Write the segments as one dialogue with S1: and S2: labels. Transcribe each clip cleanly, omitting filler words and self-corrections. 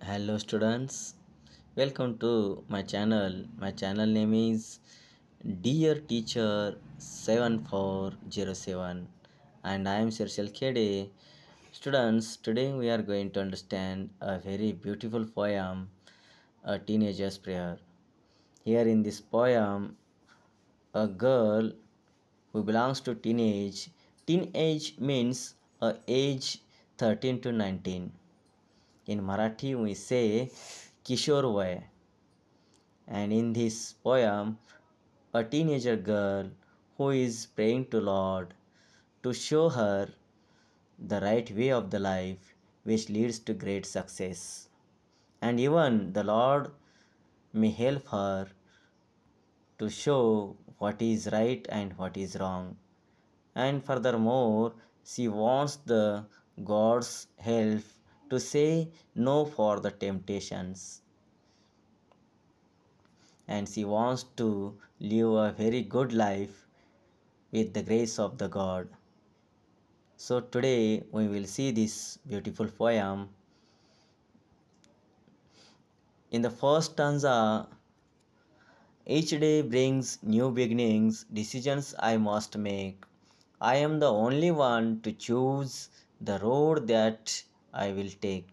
S1: Hello students, welcome to my channel. My channel name is Dear Teacher 7407 and I am Sirshal Khede. Students, today we are going to understand a very beautiful poem, A Teenager's Prayer. Here in this poem, a girl who belongs to teenage means a age 13 to 19. In Marathi we say Kishore Vay. And in this poem, a teenager girl who is praying to Lord to show her the right way of the life which leads to great success. And even the Lord may help her to show what is right and what is wrong. And furthermore, she wants the God's help to say no for the temptations. And she wants to live a very good life with the grace of the God. So today we will see this beautiful poem. In the first stanza, each day brings new beginnings, decisions I must make. I am the only one to choose the road that I will take.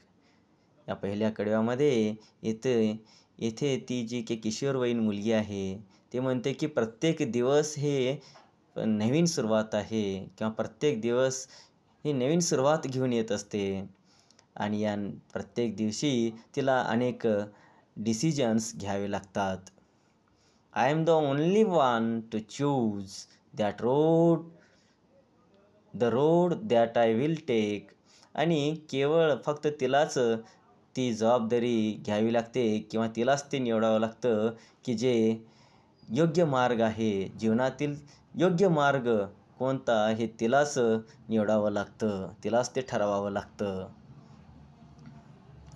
S1: या पहिल्या कडव्यामध्ये येथे ती जी की किशोरवयीन मुलगी आहे ते म्हणते की प्रत्येक दिवस हे नवीन सुरुवात आहे किंवा प्रत्येक दिवस ही नवीन सुरुवात घेऊन येत असते आणि या प्रत्येक दिवशी तिला अनेक डिसिजन्स घ्यावे लागतात. I am the only one to choose that the road that I will take. आणि केवळ फक्त तिलाच ती जबाबदारी घ्यावी लागते किंवा तिलाच ते निवडावं लागतं की जे योग्य मार्ग आहे, जीवनातील योग्य मार्ग कोणता हे तिलाच निवडावं लागतं, तिलाच ते ठरवावं लागतं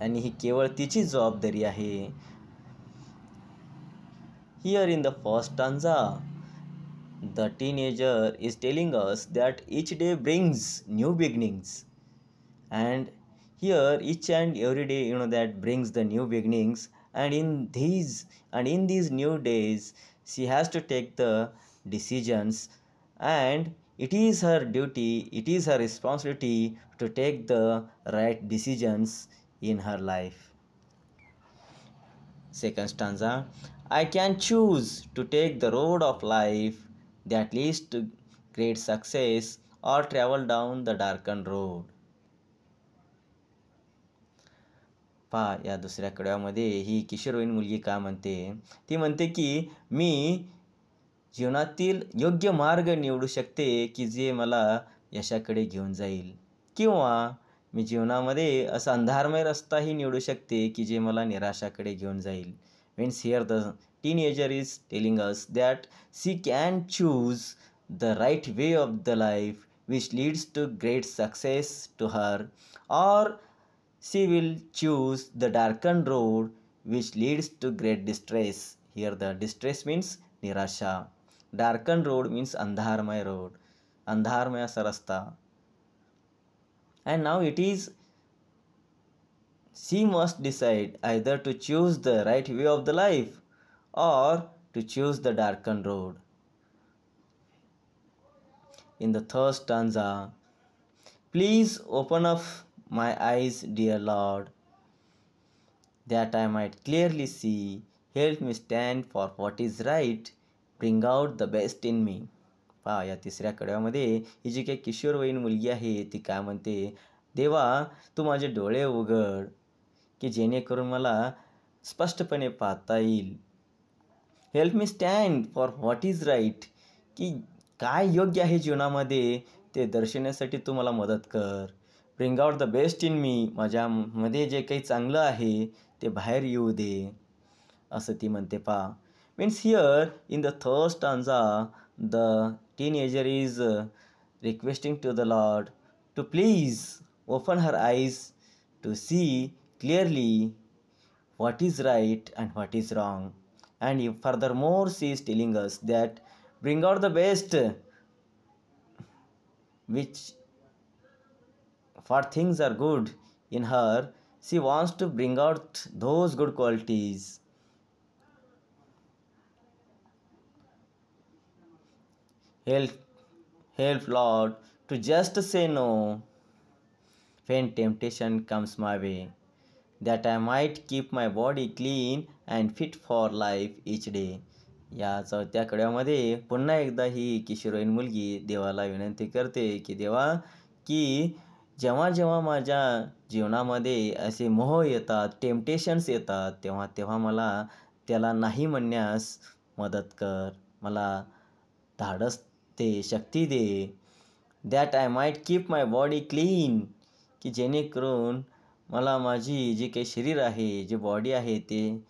S1: आणि ही केवळ तिची जबाबदारी आहे. Here in the first stanza, the teenager is telling us that each day brings new beginnings. And here each and every day that brings the new beginnings, and in these new days she has to take the decisions, and it is her duty, it is her responsibility to take the right decisions in her life. Second stanza, I can choose to take the road of life that leads to great success or travel down the darkened road. पहा या दुसऱ्या कडव्यामध्ये ही किशोरवयीन मुलगी का म्हणते, ती म्हणते की मी जीवनातील योग्य मार्ग निवडू शकते की जे मला यशाकडे घेऊन जाईल, किंवा मी जीवनामध्ये असा अंधारमय रस्ताही निवडू शकते की जे मला निराशाकडे घेऊन जाईल. Means here the teenager is telling us that she can choose the right way of the life which leads to great success to her, or she will choose the darkened road which leads to great distress. Here the distress means nirasha. Darkened road means andharmay road. Andharmay asa rasta. And now it is she must decide either to choose the right way of the life or to choose the darkened road. In the third stanza, please open up my eyes, dear Lord, that I might clearly see. Help me stand for what is right. Bring out the best in me. पहा या तिसऱ्या कडव्यामध्ये ही जी काही किशोरवयीन मुलगी आहे ती काय म्हणते, देवा तू माझे डोळे उघड की जेणेकरून मला स्पष्टपणे पाहता येईल. Help me stand for what is right, की काय योग्य आहे जीवनामध्ये ते दर्शवण्यासाठी तू मला मदत कर. Bring out the best in me, माझ्यामध्ये जे काही चांगलं आहे ते बाहेर येऊ दे, असं ती म्हणते. पहा means here in the third stanza the teenager is requesting to the lord to please open her eyes to see clearly what is right and what is wrong. And furthermore she is telling us that bring out the best, which for things are good in her, She wants to bring out those good qualities. Help Lord to just say no when temptation comes my way, that I might keep my body clean and fit for life each day. या चौथ्या कड्यामध्ये पुन्हा एकदा ही किशोरवयीन मुलगी देवाला विनंती करते की देवा, की जेव्हा जेव्हा माझ्या जीवनामध्ये असे मोह येतात, टेम्पटेशन्स येतात, तेव्हा तेव्हा मला त्याला नाही म्हणण्यास मदत कर. मला धाडस दे, शक्ती दे. That I might keep my body clean, की जेणेकरून मला माझी जे काही शरीर आहे, जे बॉडी आहे ते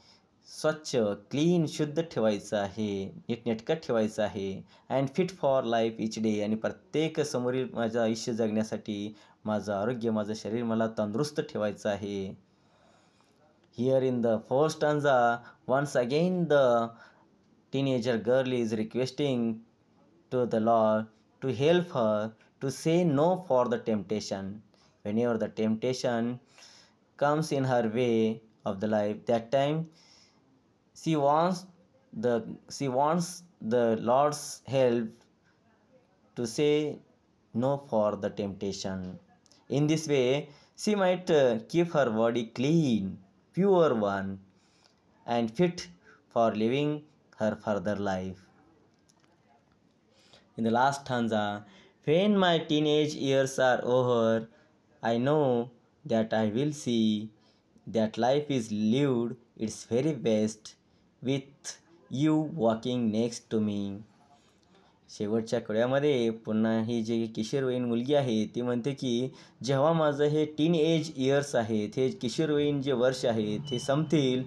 S1: स्वच्छ, क्लीन, शुद्ध ठेवायचं आहे, नीटनेटकं ठेवायचं आहे. And fit for life each day, आणि प्रत्येक समोरील माझं आयुष्य जगण्यासाठी माझं आरोग्य, माझं शरीर मला तंदुरुस्त ठेवायचं आहे. Here in the first stanza, once again the teenager girl is requesting to the Lord to help her to say no for the temptation. Whenever the temptation comes in her way of the life, that time she wants the Lord's help to say no for the temptation. In this way, she might keep her body clean, pure one, and fit for living her further life. In the last stanza, when my teenage years are over, I know that I will see that life is lived its very best with you walking next to me. शेवटच्या कड्यामध्ये पुन्हा ही जी किशोरवयीन मुलगी आहे ती म्हणते की जेव्हा माझं हे टीन एज इयर्स आहेत, हे किशोरवयीन जे वर्ष आहेत हे संपतील,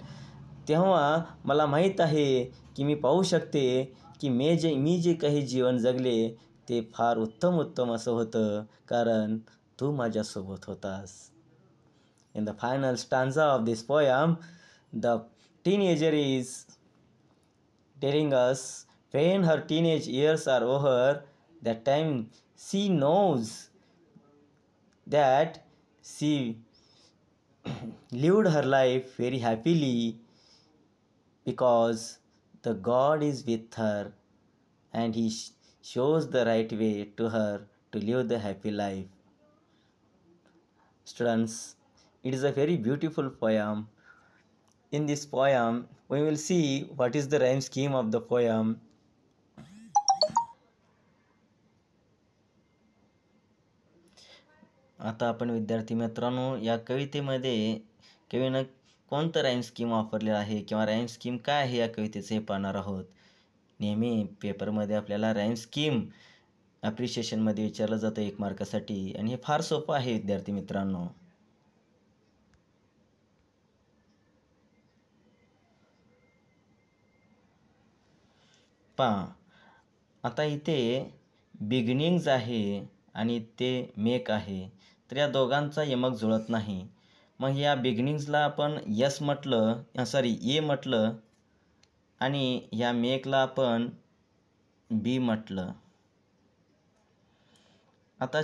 S1: तेव्हा मला माहीत आहे की मी पाहू शकते की मी जे काही जीवन जगले ते फार उत्तम असं होतं, कारण तू माझ्यासोबत होतास. In the final stanza of this poem, the teenager is telling us when her teenage years are over, that time she knows that she lived her life very happily because the God is with her and he shows the right way to her to live the happy life. Students, it is a very beautiful poem. In this poem, we will see what is the rhyme scheme of the poem. आता आपण विद्यार्थी मित्रांनो या कवितेमध्ये कवीनं कोणतं rhyme scheme वापरलेलं आहे किंवा राईम स्कीम काय आहे या कवितेचं हे पाहणार आहोत. नेहमी पेपरमध्ये आपल्याला राईम स्कीम ॲप्रिशिएशनमध्ये विचारलं जातं 1 मार्कासाठी, आणि हे फार सोपं आहे विद्यार्थी मित्रांनो. पहा, आता इथे बिगिनिंग्ज आहे आणि ते मेक आहे, तर या दोघांचा यमक जुळत नाही. मग या बिगिनिंग्सला आपण यस म्हटलं, ए म्हटलं, आणि या मेकला आपण बी म्हटलं. आता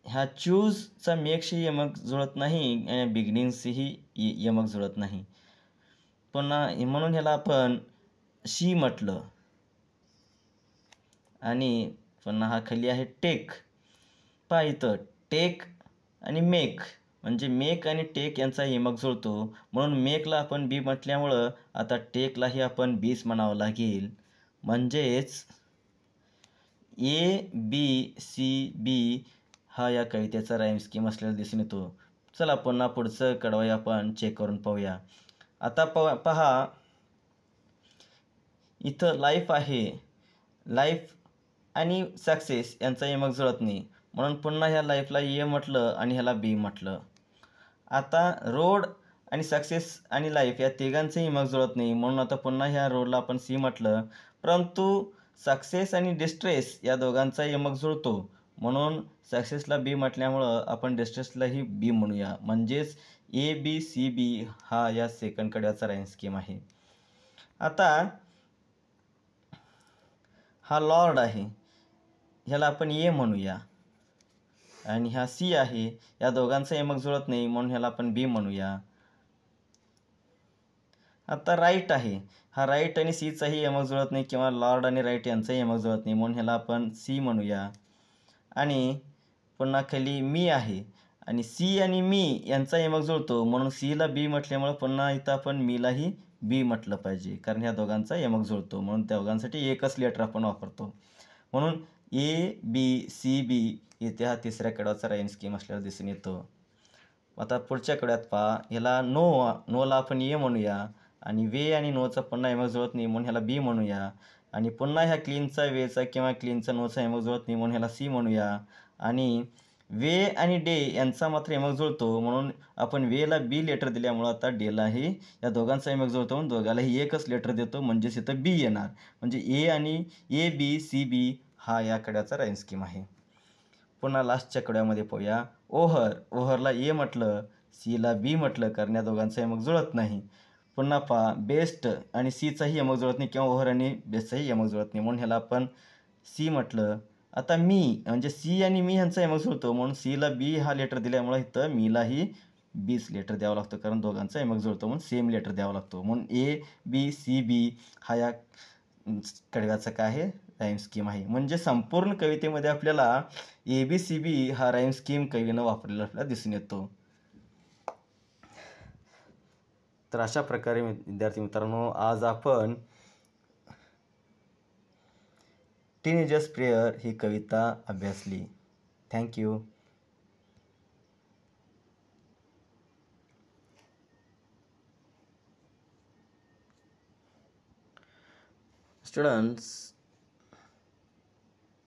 S1: ह्या चूजचा मेकशी यमक जुळत नाही आणि बिगिनिंग्सही यमक जुळत नाही. पुन्हा म्हणून ह्याला आपण शी म्हटलं. आणि पुन्हा हा खाली आहे टेक. पहा इथं टेक आणि मेक, म्हणजे मेक आणि टेक यांचा यमक जुळतो, म्हणून मेकला आपण बी म्हटल्यामुळं आता टेकलाही आपण बीच म्हणावं लागेल. म्हणजेच ABCB हा या कवितेचा राईम स्कीम असलेला दिसून येतो. चला पुन्हा पुढचं कडवं आपण चेक करून पाहूया. आता पहा इथं लाईफ आहे, लाईफ आणि सक्सेस यांचा यमक जुळत नाही, म्हणून पुन्हा ह्या लाईफला ए म्हटलं आणि ह्याला बी म्हटलं. आता रोड आणि सक्सेस आणि लाईफ या तिघांचं यमक जुळत नाही, म्हणून आता पुन्हा ह्या रोडला आपण सी म्हटलं. परंतु सक्सेस आणि डिस्ट्रेस या दोघांचा यमक जुळतो, म्हणून सक्सेसला बी म्हटल्यामुळं आपण डिस्ट्रेसलाही बी म्हणूया. म्हणजेच ABCB हा या सेकंड कडव्याचा राईम स्कीम आहे. आता हा लॉर्ड आहे, ह्याला आपण ए म्हणूया. आणि हा सी आहे, या दोघांचा यमक जुळत नाही म्हणून ह्याला आपण बी म्हणूया. आता राईट आहे, हा राईट आणि सीचाही यमक जुळत नाही किंवा लॉर्ड आणि राईट यांचाही यमक जुळत नाही म्हणून ह्याला आपण सी म्हणूया. आणि पुन्हा खाली मी आहे आणि सी आणि मी यांचा यमक जुळतो म्हणून सीला बी म्हटल्यामुळं पुन्हा इथं आपण मीलाही बी म्हटलं पाहिजे, कारण ह्या दोघांचा यमक जुळतो म्हणून त्या दोघांसाठी एकच लेटर आपण वापरतो. म्हणून ए बी सी बी इथे हा तिसऱ्या कडव्याचा राईम स्कीम असल्यावर दिसून येतो. आता पुढच्या कडव्यात पहा, ह्याला नोला आपण ए म्हणूया आणि वे आणि नोचा पुन्हा यमक जुळत नाही म्हणून ह्याला बी म्हणूया. आणि पुन्हा ह्या क्लीनचा वेचा किंवा क्लीनचा नोचा यमक जुळत नाही म्हणून ह्याला सी म्हणूया. आणि वे आणि डे यांचा मात्र यमक जुळतो म्हणून आपण वेला बी लेटर दिल्यामुळं आता डेलाही या दोघांचा यमक जुळतो म्हणून दोघालाही एकच लेटर देतो, म्हणजेच इथं बी येणार. म्हणजे ए आणि ए बी सी बी हा या कडव्याचा राईम स्कीम आहे. पुन्हा लास्टच्या कडव्यामध्ये पाहूया, ओहरला ए म्हटलं, सीला बी म्हटलं, कारण या दोघांचा यमक जुळत नाही. पुन्हा पहा, बेस्ट आणि सीचाही यमक जुळत नाही किंवा ओहर आणि बेस्टचाही यमक जुळत नाही म्हणून ह्याला आपण सी म्हटलं. आता मी म्हणजे सी आणि मी ह्यांचा यमक जुळतो म्हणून सीला बी हा लेटर दिल्यामुळं इथं मीलाही बीच लेटर द्यावं लागतं, कारण दोघांचा यमक जुळतो म्हणून सेम लेटर द्यावं लागतो. म्हणून ए बी सी बी हा या कडव्याचा काय आहे, राईम स्कीम आहे. म्हणजे संपूर्ण कवितेमध्ये आपल्याला ए बी सी बी हा राईम स्कीम कवीनं वापरलेला आपल्याला दिसून येतो. तर अशा प्रकारे विद्यार्थी मित्रांनो, आज आपण टीनेजर्स प्रेयर ही कविता अभ्यासली. थँक्यू. स्टुडंट्स,